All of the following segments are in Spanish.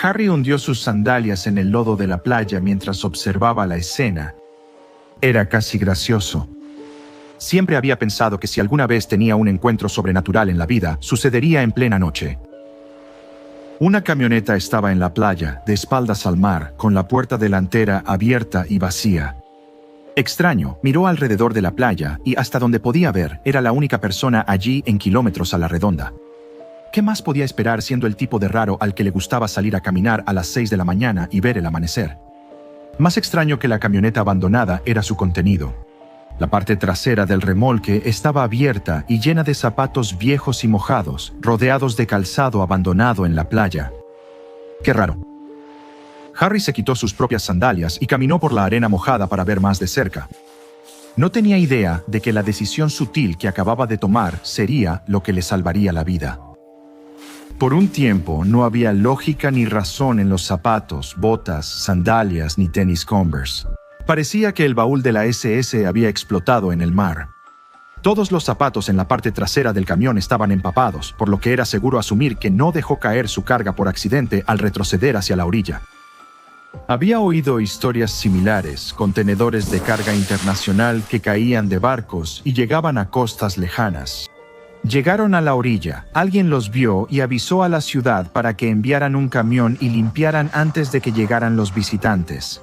Harry hundió sus sandalias en el lodo de la playa mientras observaba la escena. Era casi gracioso. Siempre había pensado que si alguna vez tenía un encuentro sobrenatural en la vida, sucedería en plena noche. Una camioneta estaba en la playa, de espaldas al mar, con la puerta delantera abierta y vacía. Extraño, miró alrededor de la playa y hasta donde podía ver, era la única persona allí en kilómetros a la redonda. ¿Qué más podía esperar siendo el tipo de raro al que le gustaba salir a caminar a las 6 de la mañana y ver el amanecer? Más extraño que la camioneta abandonada era su contenido. La parte trasera del remolque estaba abierta y llena de zapatos viejos y mojados, rodeados de calzado abandonado en la playa. ¡Qué raro! Harry se quitó sus propias sandalias y caminó por la arena mojada para ver más de cerca. No tenía idea de que la decisión sutil que acababa de tomar sería lo que le salvaría la vida. Por un tiempo no había lógica ni razón en los zapatos, botas, sandalias ni tenis Converse. Parecía que el baúl de la SS había explotado en el mar. Todos los zapatos en la parte trasera del camión estaban empapados, por lo que era seguro asumir que no dejó caer su carga por accidente al retroceder hacia la orilla. Había oído historias similares, contenedores de carga internacional que caían de barcos y llegaban a costas lejanas. Llegaron a la orilla, alguien los vio y avisó a la ciudad para que enviaran un camión y limpiaran antes de que llegaran los visitantes.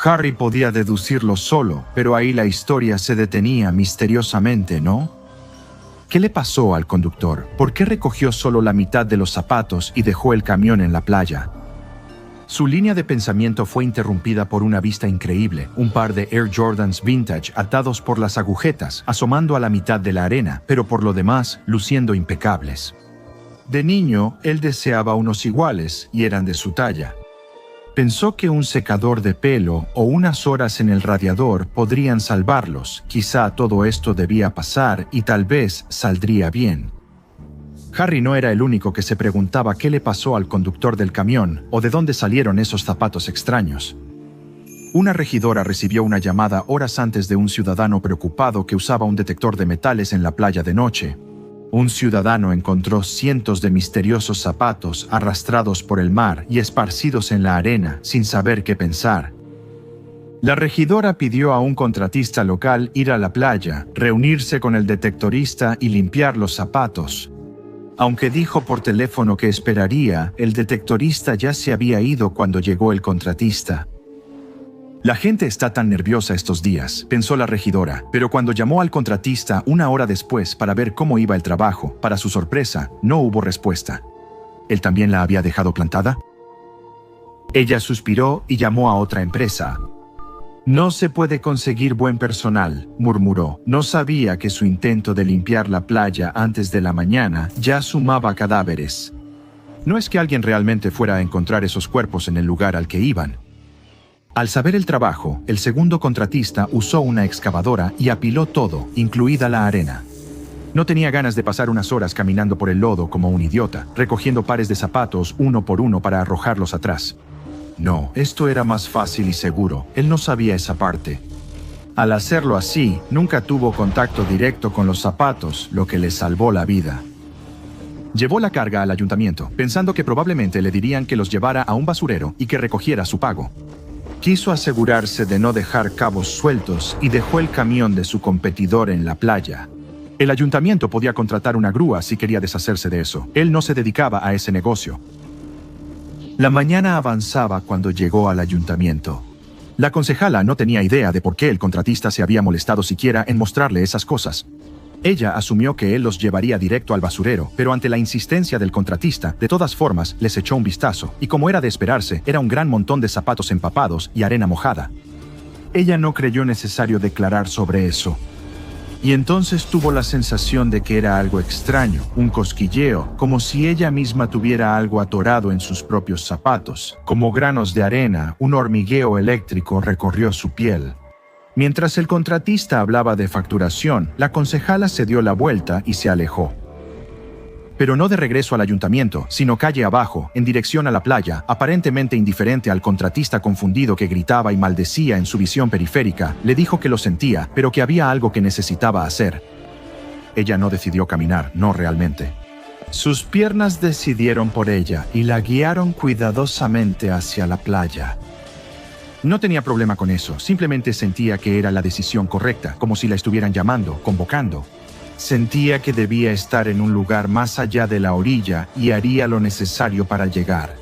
Harry podía deducirlo solo, pero ahí la historia se detenía misteriosamente, ¿no? ¿Qué le pasó al conductor? ¿Por qué recogió solo la mitad de los zapatos y dejó el camión en la playa? Su línea de pensamiento fue interrumpida por una vista increíble, un par de Air Jordans vintage atados por las agujetas, asomando a la mitad de la arena, pero por lo demás, luciendo impecables. De niño, él deseaba unos iguales, y eran de su talla. Pensó que un secador de pelo o unas horas en el radiador podrían salvarlos. Quizá todo esto debía pasar y tal vez saldría bien. Harry no era el único que se preguntaba qué le pasó al conductor del camión o de dónde salieron esos zapatos extraños. Una regidora recibió una llamada horas antes de un ciudadano preocupado que usaba un detector de metales en la playa de noche. Un ciudadano encontró cientos de misteriosos zapatos arrastrados por el mar y esparcidos en la arena sin saber qué pensar. La regidora pidió a un contratista local ir a la playa, reunirse con el detectorista y limpiar los zapatos. Aunque dijo por teléfono que esperaría, el detectorista ya se había ido cuando llegó el contratista. La gente está tan nerviosa estos días, pensó la regidora, pero cuando llamó al contratista una hora después para ver cómo iba el trabajo, para su sorpresa, no hubo respuesta. ¿Él también la había dejado plantada? Ella suspiró y llamó a otra empresa. No se puede conseguir buen personal, murmuró. No sabía que su intento de limpiar la playa antes de la mañana ya sumaba cadáveres. No es que alguien realmente fuera a encontrar esos cuerpos en el lugar al que iban. Al saber el trabajo, el segundo contratista usó una excavadora y apiló todo, incluida la arena. No tenía ganas de pasar unas horas caminando por el lodo como un idiota, recogiendo pares de zapatos uno por uno para arrojarlos atrás. No, esto era más fácil y seguro. Él no sabía esa parte. Al hacerlo así, nunca tuvo contacto directo con los zapatos, lo que le salvó la vida. Llevó la carga al ayuntamiento, pensando que probablemente le dirían que los llevara a un basurero y que recogiera su pago. Quiso asegurarse de no dejar cabos sueltos y dejó el camión de su competidor en la playa. El ayuntamiento podía contratar una grúa si quería deshacerse de eso. Él no se dedicaba a ese negocio. La mañana avanzaba cuando llegó al ayuntamiento. La concejala no tenía idea de por qué el contratista se había molestado siquiera en mostrarle esas cosas. Ella asumió que él los llevaría directo al basurero, pero ante la insistencia del contratista, de todas formas, les echó un vistazo, y como era de esperarse, era un gran montón de zapatos empapados y arena mojada. Ella no creyó necesario declarar sobre eso. Y entonces tuvo la sensación de que era algo extraño, un cosquilleo, como si ella misma tuviera algo atorado en sus propios zapatos. Como granos de arena, un hormigueo eléctrico recorrió su piel. Mientras el contratista hablaba de facturación, la concejala se dio la vuelta y se alejó. Pero no de regreso al ayuntamiento, sino calle abajo, en dirección a la playa, aparentemente indiferente al contratista confundido que gritaba y maldecía en su visión periférica, le dijo que lo sentía, pero que había algo que necesitaba hacer. Ella no decidió caminar, no realmente. Sus piernas decidieron por ella y la guiaron cuidadosamente hacia la playa. No tenía problema con eso, simplemente sentía que era la decisión correcta, como si la estuvieran llamando, convocando. Sentía que debía estar en un lugar más allá de la orilla y haría lo necesario para llegar.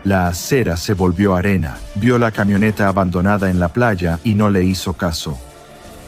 La acera se volvió arena, vio la camioneta abandonada en la playa y no le hizo caso.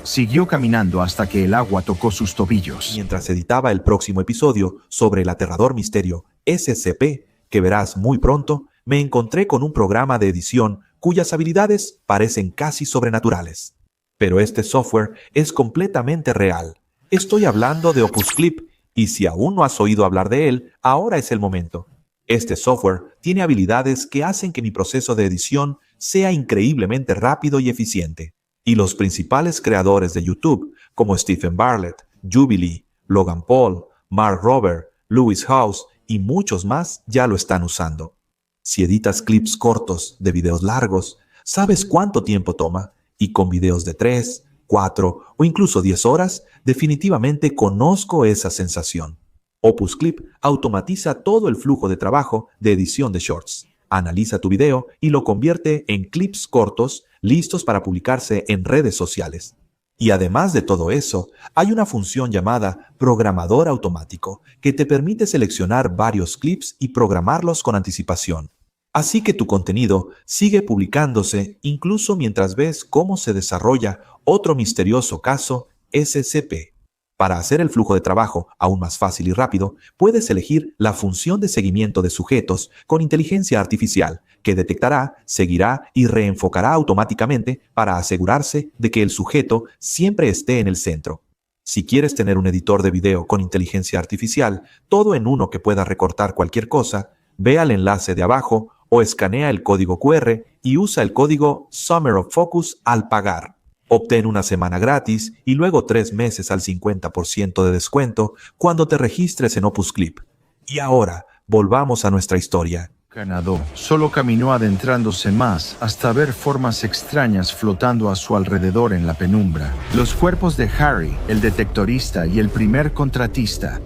Siguió caminando hasta que el agua tocó sus tobillos. Mientras editaba el próximo episodio sobre el aterrador misterio SCP, que verás muy pronto, me encontré con un programa de edición cuyas habilidades parecen casi sobrenaturales. Pero este software es completamente real. Estoy hablando de Opus Clip, y si aún no has oído hablar de él, ahora es el momento. Este software tiene habilidades que hacen que mi proceso de edición sea increíblemente rápido y eficiente. Y los principales creadores de YouTube, como Stephen Bartlett, Jubilee, Logan Paul, Mark Rober, Lewis Howes y muchos más ya lo están usando. Si editas clips cortos de videos largos, sabes cuánto tiempo toma, y con videos de 3, 4 o incluso 10 horas, definitivamente conozco esa sensación. Opus Clip automatiza todo el flujo de trabajo de edición de shorts. Analiza tu video y lo convierte en clips cortos listos para publicarse en redes sociales. Y además de todo eso, hay una función llamada programador automático que te permite seleccionar varios clips y programarlos con anticipación. Así que tu contenido sigue publicándose incluso mientras ves cómo se desarrolla otro misterioso caso SCP. Para hacer el flujo de trabajo aún más fácil y rápido, puedes elegir la función de seguimiento de sujetos con inteligencia artificial, que detectará, seguirá y reenfocará automáticamente para asegurarse de que el sujeto siempre esté en el centro. Si quieres tener un editor de video con inteligencia artificial, todo en uno que pueda recortar cualquier cosa, ve al enlace de abajo o escanea el código QR y usa el código Summer of Focus al pagar. Obtén una semana gratis y luego 3 meses al 50% de descuento cuando te registres en Opus Clip. Y ahora, volvamos a nuestra historia. Ganado solo caminó adentrándose más hasta ver formas extrañas flotando a su alrededor en la penumbra. Los cuerpos de Harry, el detectorista y el primer contratista.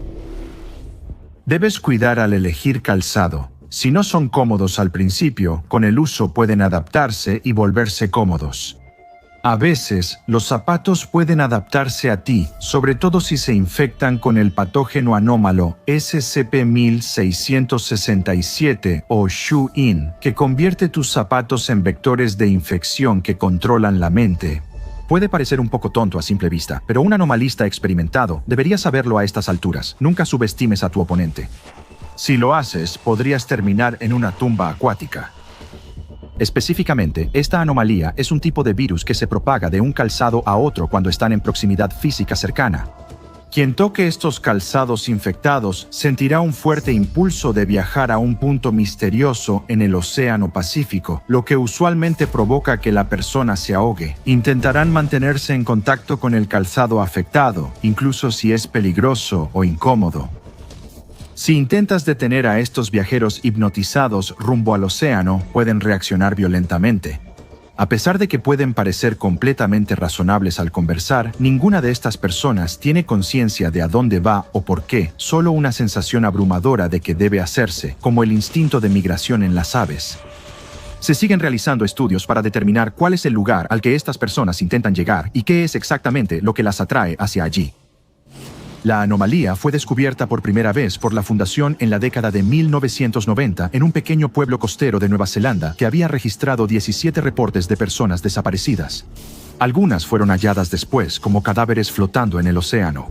Debes cuidar al elegir calzado. Si no son cómodos al principio, con el uso pueden adaptarse y volverse cómodos. A veces, los zapatos pueden adaptarse a ti, sobre todo si se infectan con el patógeno anómalo SCP-1667 o Shoe-In, que convierte tus zapatos en vectores de infección que controlan la mente. Puede parecer un poco tonto a simple vista, pero un anomalista experimentado debería saberlo a estas alturas. Nunca subestimes a tu oponente. Si lo haces, podrías terminar en una tumba acuática. Específicamente, esta anomalía es un tipo de virus que se propaga de un calzado a otro cuando están en proximidad física cercana. Quien toque estos calzados infectados sentirá un fuerte impulso de viajar a un punto misterioso en el Océano Pacífico, lo que usualmente provoca que la persona se ahogue. Intentarán mantenerse en contacto con el calzado afectado, incluso si es peligroso o incómodo. Si intentas detener a estos viajeros hipnotizados rumbo al océano, pueden reaccionar violentamente. A pesar de que pueden parecer completamente razonables al conversar, ninguna de estas personas tiene conciencia de a dónde va o por qué, solo una sensación abrumadora de que debe hacerse, como el instinto de migración en las aves. Se siguen realizando estudios para determinar cuál es el lugar al que estas personas intentan llegar y qué es exactamente lo que las atrae hacia allí. La anomalía fue descubierta por primera vez por la Fundación en la década de 1990 en un pequeño pueblo costero de Nueva Zelanda que había registrado 17 reportes de personas desaparecidas. Algunas fueron halladas después como cadáveres flotando en el océano.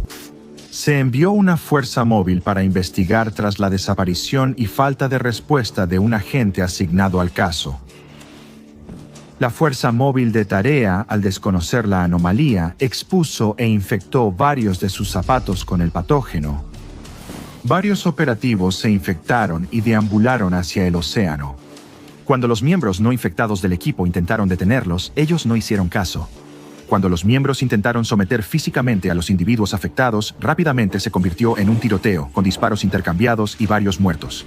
Se envió una fuerza móvil para investigar tras la desaparición y falta de respuesta de un agente asignado al caso. La fuerza móvil de tarea, al desconocer la anomalía, expuso e infectó varios de sus zapatos con el patógeno. Varios operativos se infectaron y deambularon hacia el océano. Cuando los miembros no infectados del equipo intentaron detenerlos, ellos no hicieron caso. Cuando los miembros intentaron someter físicamente a los individuos afectados, rápidamente se convirtió en un tiroteo, con disparos intercambiados y varios muertos.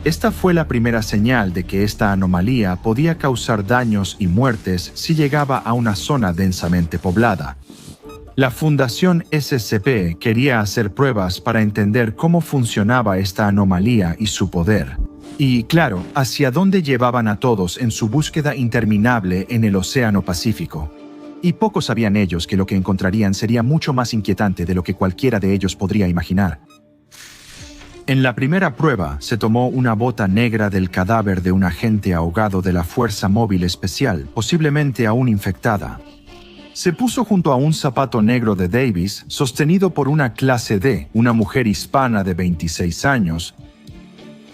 Esta fue la primera señal de que esta anomalía podía causar daños y muertes si llegaba a una zona densamente poblada. La Fundación SCP quería hacer pruebas para entender cómo funcionaba esta anomalía y su poder. Y, claro, hacia dónde llevaban a todos en su búsqueda interminable en el Océano Pacífico. Y pocos sabían ellos que lo que encontrarían sería mucho más inquietante de lo que cualquiera de ellos podría imaginar. En la primera prueba se tomó una bota negra del cadáver de un agente ahogado de la Fuerza Móvil Especial, posiblemente aún infectada. Se puso junto a un zapato negro de Davis, sostenido por una clase D, una mujer hispana de 26 años.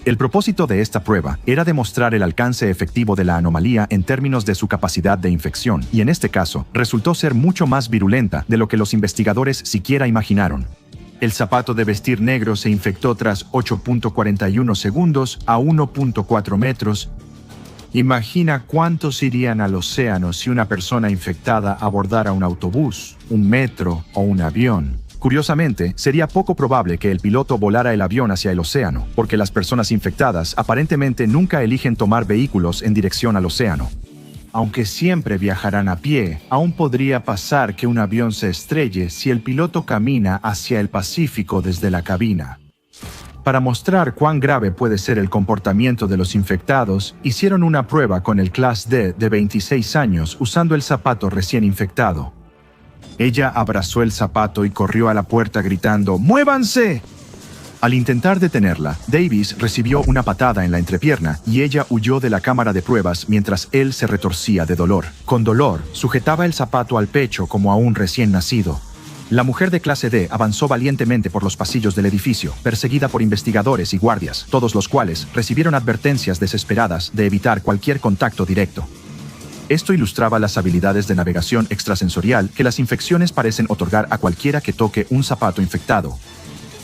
El propósito de esta prueba era demostrar el alcance efectivo de la anomalía en términos de su capacidad de infección, y en este caso, resultó ser mucho más virulenta de lo que los investigadores siquiera imaginaron. El zapato de vestir negro se infectó tras 8.41 segundos a 1.4 metros. Imagina cuántos irían al océano si una persona infectada abordara un autobús, un metro o un avión. Curiosamente, sería poco probable que el piloto volara el avión hacia el océano, porque las personas infectadas aparentemente nunca eligen tomar vehículos en dirección al océano. Aunque siempre viajarán a pie, aún podría pasar que un avión se estrelle si el piloto camina hacia el Pacífico desde la cabina. Para mostrar cuán grave puede ser el comportamiento de los infectados, hicieron una prueba con el Class D de 26 años usando el zapato recién infectado. Ella abrazó el zapato y corrió a la puerta gritando ¡Muévanse! Al intentar detenerla, Davis recibió una patada en la entrepierna y ella huyó de la cámara de pruebas mientras él se retorcía de dolor. Con dolor, sujetaba el zapato al pecho como a un recién nacido. La mujer de clase D avanzó valientemente por los pasillos del edificio, perseguida por investigadores y guardias, todos los cuales recibieron advertencias desesperadas de evitar cualquier contacto directo. Esto ilustraba las habilidades de navegación extrasensorial que las infecciones parecen otorgar a cualquiera que toque un zapato infectado.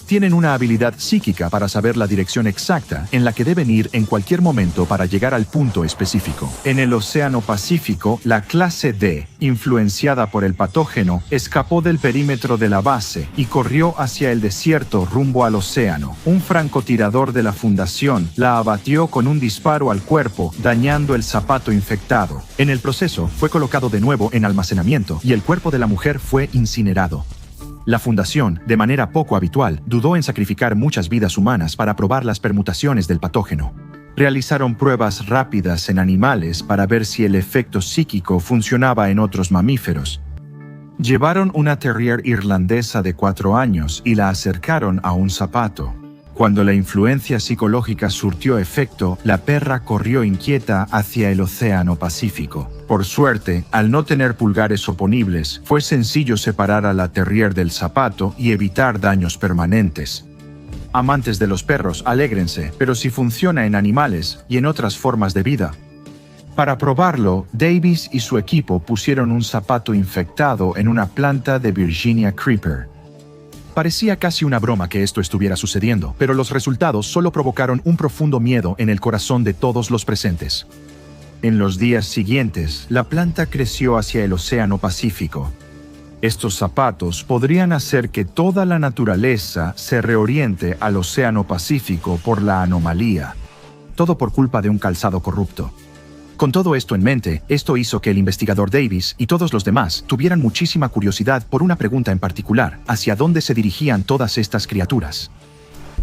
Tienen una habilidad psíquica para saber la dirección exacta en la que deben ir en cualquier momento para llegar al punto específico. En el Océano Pacífico, la clase D, influenciada por el patógeno, escapó del perímetro de la base y corrió hacia el desierto rumbo al océano. Un francotirador de la Fundación la abatió con un disparo al cuerpo, dañando el zapato infectado. En el proceso, fue colocado de nuevo en almacenamiento y el cuerpo de la mujer fue incinerado. La Fundación, de manera poco habitual, dudó en sacrificar muchas vidas humanas para probar las permutaciones del patógeno. Realizaron pruebas rápidas en animales para ver si el efecto psíquico funcionaba en otros mamíferos. Llevaron una terrier irlandesa de 4 años y la acercaron a un zapato. Cuando la influencia psicológica surtió efecto, la perra corrió inquieta hacia el Océano Pacífico. Por suerte, al no tener pulgares oponibles, fue sencillo separar a la terrier del zapato y evitar daños permanentes. Amantes de los perros, alégrense, pero si funciona en animales y en otras formas de vida. Para probarlo, Davis y su equipo pusieron un zapato infectado en una planta de Virginia Creeper. Parecía casi una broma que esto estuviera sucediendo, pero los resultados solo provocaron un profundo miedo en el corazón de todos los presentes. En los días siguientes, la planta creció hacia el Océano Pacífico. Estos zapatos podrían hacer que toda la naturaleza se reoriente al Océano Pacífico por la anomalía. Todo por culpa de un calzado corrupto. Con todo esto en mente, esto hizo que el investigador Davis y todos los demás tuvieran muchísima curiosidad por una pregunta en particular: ¿hacia dónde se dirigían todas estas criaturas?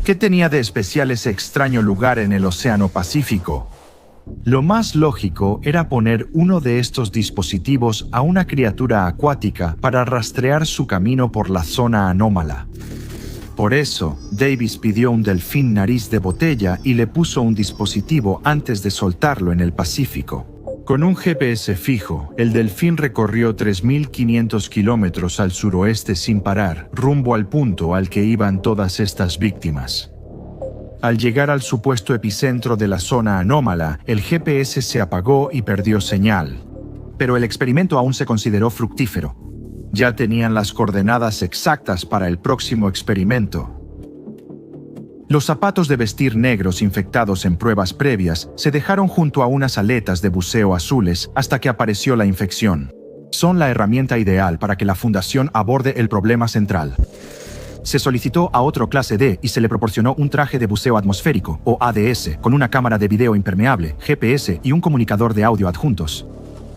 ¿Qué tenía de especial ese extraño lugar en el Océano Pacífico? Lo más lógico era poner uno de estos dispositivos a una criatura acuática para rastrear su camino por la zona anómala. Por eso, Davis pidió un delfín nariz de botella y le puso un dispositivo antes de soltarlo en el Pacífico. Con un GPS fijo, el delfín recorrió 3.500 kilómetros al suroeste sin parar, rumbo al punto al que iban todas estas víctimas. Al llegar al supuesto epicentro de la zona anómala, el GPS se apagó y perdió señal. Pero el experimento aún se consideró fructífero. Ya tenían las coordenadas exactas para el próximo experimento. Los zapatos de vestir negros infectados en pruebas previas se dejaron junto a unas aletas de buceo azules hasta que apareció la infección. Son la herramienta ideal para que la Fundación aborde el problema central. Se solicitó a otro clase D y se le proporcionó un traje de buceo atmosférico, o ADS, con una cámara de video impermeable, GPS y un comunicador de audio adjuntos.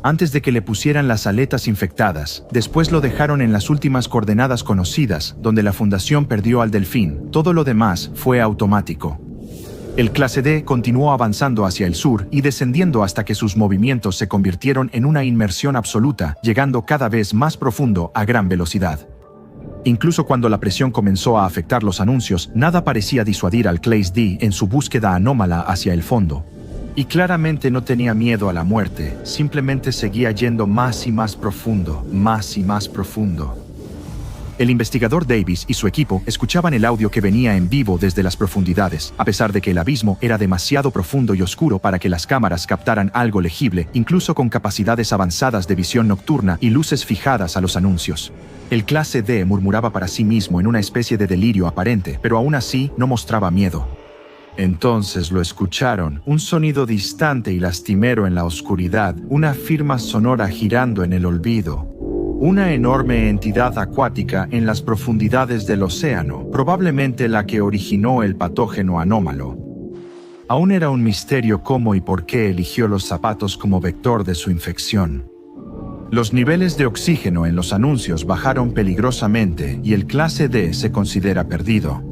antes de que le pusieran las aletas infectadas. Después lo dejaron en las últimas coordenadas conocidas, donde la Fundación perdió al delfín. Todo lo demás fue automático. El clase D continuó avanzando hacia el sur y descendiendo hasta que sus movimientos se convirtieron en una inmersión absoluta, llegando cada vez más profundo a gran velocidad. Incluso cuando la presión comenzó a afectar los anuncios, nada parecía disuadir al clase D en su búsqueda anómala hacia el fondo. Y claramente no tenía miedo a la muerte, simplemente seguía yendo más y más profundo, más y más profundo. El investigador Davis y su equipo escuchaban el audio que venía en vivo desde las profundidades, a pesar de que el abismo era demasiado profundo y oscuro para que las cámaras captaran algo legible, incluso con capacidades avanzadas de visión nocturna y luces fijadas a los anuncios. El clase D murmuraba para sí mismo en una especie de delirio aparente, pero aún así no mostraba miedo. Entonces lo escucharon, un sonido distante y lastimero en la oscuridad, una firma sonora girando en el olvido. Una enorme entidad acuática en las profundidades del océano, probablemente la que originó el patógeno anómalo. Aún era un misterio cómo y por qué eligió los zapatos como vector de su infección. Los niveles de oxígeno en los anuncios bajaron peligrosamente y el clase D se considera perdido.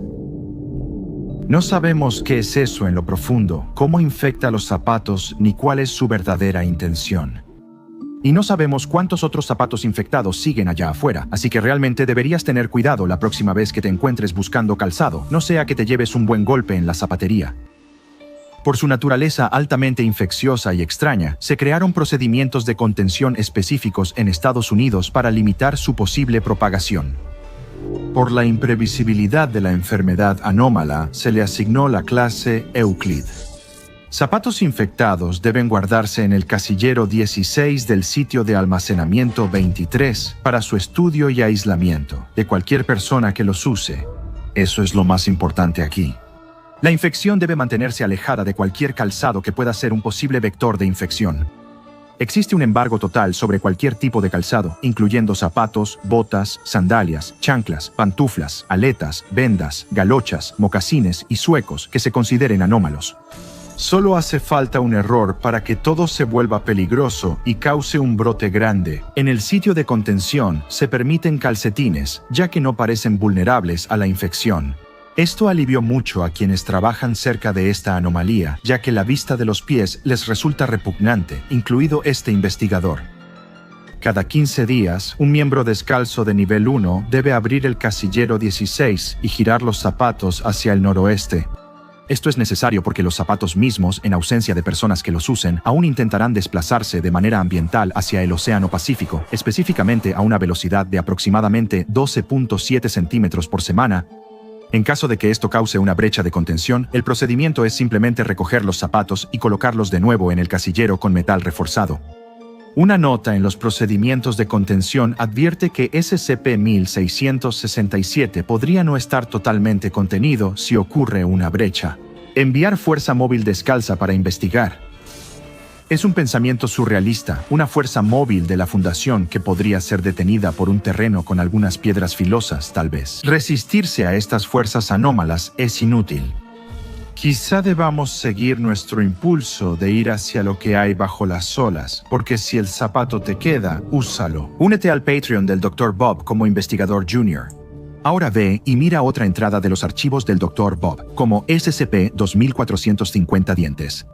No sabemos qué es eso en lo profundo, cómo infecta los zapatos ni cuál es su verdadera intención. Y no sabemos cuántos otros zapatos infectados siguen allá afuera, así que realmente deberías tener cuidado la próxima vez que te encuentres buscando calzado, no sea que te lleves un buen golpe en la zapatería. Por su naturaleza altamente infecciosa y extraña, se crearon procedimientos de contención específicos en Estados Unidos para limitar su posible propagación. Por la imprevisibilidad de la enfermedad anómala, se le asignó la clase Euclid. Zapatos infectados deben guardarse en el casillero 16 del sitio de almacenamiento 23 para su estudio y aislamiento de cualquier persona que los use. Eso es lo más importante aquí. La infección debe mantenerse alejada de cualquier calzado que pueda ser un posible vector de infección. Existe un embargo total sobre cualquier tipo de calzado, incluyendo zapatos, botas, sandalias, chanclas, pantuflas, aletas, vendas, galochas, mocasines y suecos que se consideren anómalos. Solo hace falta un error para que todo se vuelva peligroso y cause un brote grande. En el sitio de contención se permiten calcetines, ya que no parecen vulnerables a la infección. Esto alivió mucho a quienes trabajan cerca de esta anomalía, ya que la vista de los pies les resulta repugnante, incluido este investigador. Cada 15 días, un miembro descalzo de nivel 1 debe abrir el casillero 16 y girar los zapatos hacia el noroeste. Esto es necesario porque los zapatos mismos, en ausencia de personas que los usen, aún intentarán desplazarse de manera ambiental hacia el Océano Pacífico, específicamente a una velocidad de aproximadamente 12.7 centímetros por semana. En caso de que esto cause una brecha de contención, el procedimiento es simplemente recoger los zapatos y colocarlos de nuevo en el casillero con metal reforzado. Una nota en los procedimientos de contención advierte que SCP-1667 podría no estar totalmente contenido si ocurre una brecha. Enviar fuerza móvil descalza para investigar. Es un pensamiento surrealista, una fuerza móvil de la Fundación que podría ser detenida por un terreno con algunas piedras filosas, tal vez. Resistirse a estas fuerzas anómalas es inútil. Quizá debamos seguir nuestro impulso de ir hacia lo que hay bajo las olas, porque si el zapato te queda, úsalo. Únete al Patreon del Dr. Bob como investigador junior. Ahora ve y mira otra entrada de los archivos del Dr. Bob, como SCP-2450 dientes.